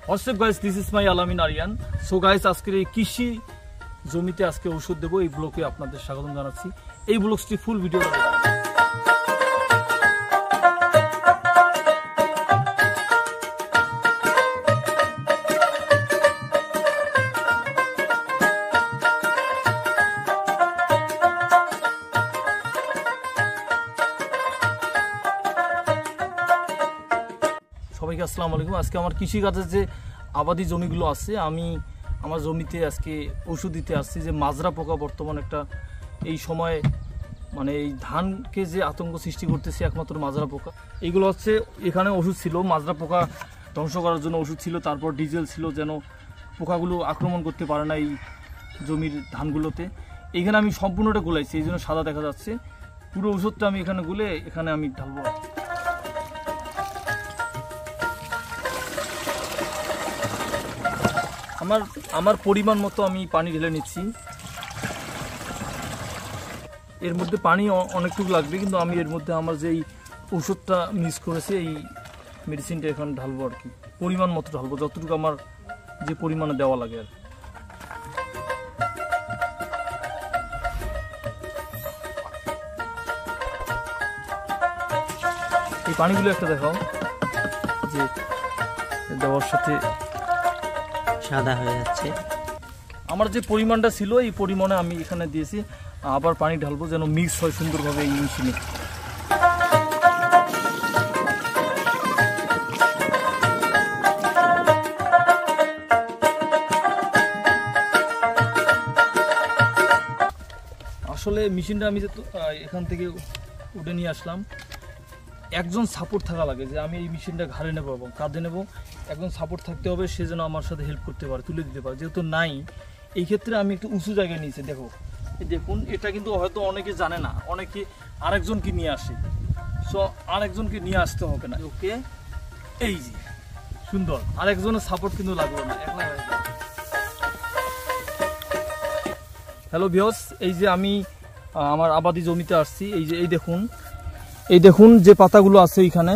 WhatsApp guys, this is my আলামিন Aryan. So guys, আজকের এই কৃষি জমিতে আজকে ওষুধ দেবো, এই ব্লগে আপনাদের স্বাগত জানাচ্ছি। এই ব্লগটি ফুল ভিডিও সবাইকে আসসালামু আলাইকুম। আজকে আমার কৃষিকাজের যে আবাদি জমিগুলো আছে, আমি আমার জমিতে আজকে ওষুধ দিতে আসছি। যে মাজরা পোকা বর্তমান একটা এই সময় মানে এই ধানকে যে আতঙ্ক সৃষ্টি করতেছে একমাত্র মাজরা পোকা। এইগুলো হচ্ছে এখানে ওষুধ ছিল, মাজরা পোকা ধ্বংস করার জন্য ওষুধ ছিল, তারপর ডিজেল ছিল যেন পোকাগুলো আক্রমণ করতে পারে না এই জমির ধানগুলোতে। এইখানে আমি সম্পূর্ণটা গুলাইছি, এই জন্য সাদা দেখা যাচ্ছে। পুরো ওষুধটা আমি এখানে গুলে এখানে আমি ঢালবো। আমার পরিমাণ মতো আমি পানি ঢেলে নিচ্ছি। এর মধ্যে পানি অনেকটুকু লাগবে, কিন্তু আমি এর মধ্যে আমার যে এই ওষুধটা মিক্স করেছি এই মেডিসিনটা এখন ঢালবো আর কি। পরিমাণ মতো ঢালবো, যতটুকু আমার যে পরিমাণে দেওয়া লাগে আর। এই পানিগুলো একটা দেখাও যে দেওয়ার সাথে সাদা হয়ে যাচ্ছে। আমার যে পরিমাণটা ছিল এই পরিমাণে আমি এখানে দিয়েছি। আবার পানি ঢালবো যেন মিক্স হয় সুন্দরভাবে এই মেশিনে। আসলে মেশিনটা আমি যে এখান থেকে উঠে নিয়ে আসলাম, একজন সাপোর্ট থাকা লাগে যে আমি এই মেশিনটা ঘাড়ে নেবো এবং কাঁধে নেবো। একজন সাপোর্ট থাকতে হবে, সে যেন আমার সাথে হেল্প করতে পারে, তুলে দিতে পারে। যেহেতু নাই, এই ক্ষেত্রে আমি একটু উঁচু জায়গায় নিয়েছি। দেখুন, এটা কিন্তু হয়তো অনেকে জানে না, অনেকে আরেকজনকে নিয়ে আসে। সো আরেকজনকে নিয়ে আসতে হবে না, ওকে এই যে সুন্দর, আরেকজনের সাপোর্ট কিন্তু লাগবে না, একলা হয়ে যাবে। হ্যালো ভিউয়ার্স, এই যে আমি আমার আবাদি জমিতে আসছি। এই যে এই দেখুন যে পাতাগুলো আছে এইখানে,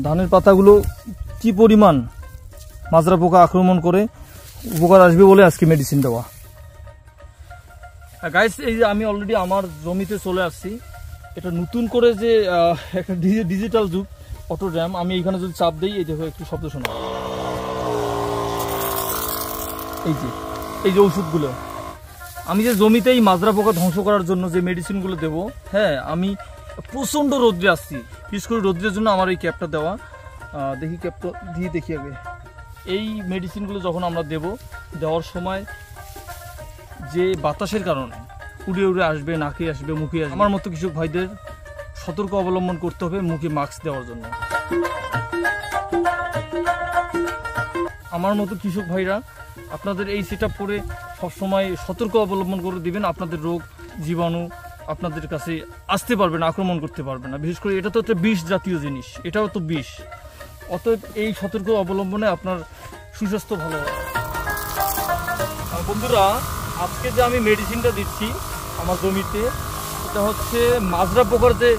ধানের পাতাগুলো কি পরিমাণ মাজরা পোকা আক্রমণ করে, উপকার আসবে বলে আজকে মেডিসিন দেওয়া। গাইস, এই যে আমি অলরেডি আমার জমিতে চলে আসছি। এটা নতুন করে যে একটা ডিজিটাল যুগ, অটো র্যাম। আমি এইখানে যদি চাপ দিই, এই দেখো একটু শব্দ শোনা। এই যে ওষুধগুলো আমি যে জমিতে এই মাজরা পোকা ধ্বংস করার জন্য যে মেডিসিনগুলো দেবো, হ্যাঁ, আমি প্রচণ্ড রোদ্রে আসছি। বিশেষ করে রোদ্রের জন্য আমার এই ক্যাপটা দেওয়া। দেখি ক্যাপটা দিয়ে দেখি আগে। এই মেডিসিনগুলো যখন আমরা দেওয়ার সময় যে বাতাসের কারণে উড়ে উড়ে আসবে, নাকে আসবে, মুখে আসবে। আমার মতো কৃষক ভাইদের সতর্ক অবলম্বন করতে হবে মুখে মাস্ক দেওয়ার জন্য। আমার মতো কৃষক ভাইরা আপনাদের এই সেট আপ করে সবসময় সতর্ক অবলম্বন করে দিবেন। আপনাদের রোগ জীবাণু আপনাদের কাছে আসতে পারবে না, আক্রমণ করতে পারবে না। বিশেষ করে এটা তো একটা বিষ জাতীয় জিনিস, এটাও তো বিষ। অতএব এই সতর্ক অবলম্বনে আপনার সুস্বাস্থ্য ভালো হবে। বন্ধুরা, আজকে যে আমি মেডিসিনটা দিচ্ছি আমার জমিতে, এটা হচ্ছে মাজরা পোকার যে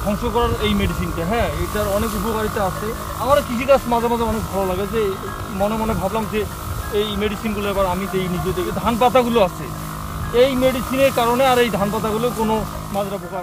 ধ্বংস করার এই মেডিসিনটা। হ্যাঁ, এটার অনেক উপকারিতা আছে। আমার কৃষিকাজ মাঝে মাঝে অনেক ভালো লাগে, যে মনে মনে ভাবলাম যে এই মেডিসিনগুলো এবার আমি দিই নিজে থেকে। ধান পাতাগুলো আছে, এই মেডিসিনের কারণে আর এই ধান পাতাগুলো কোনো মাজরা পোকা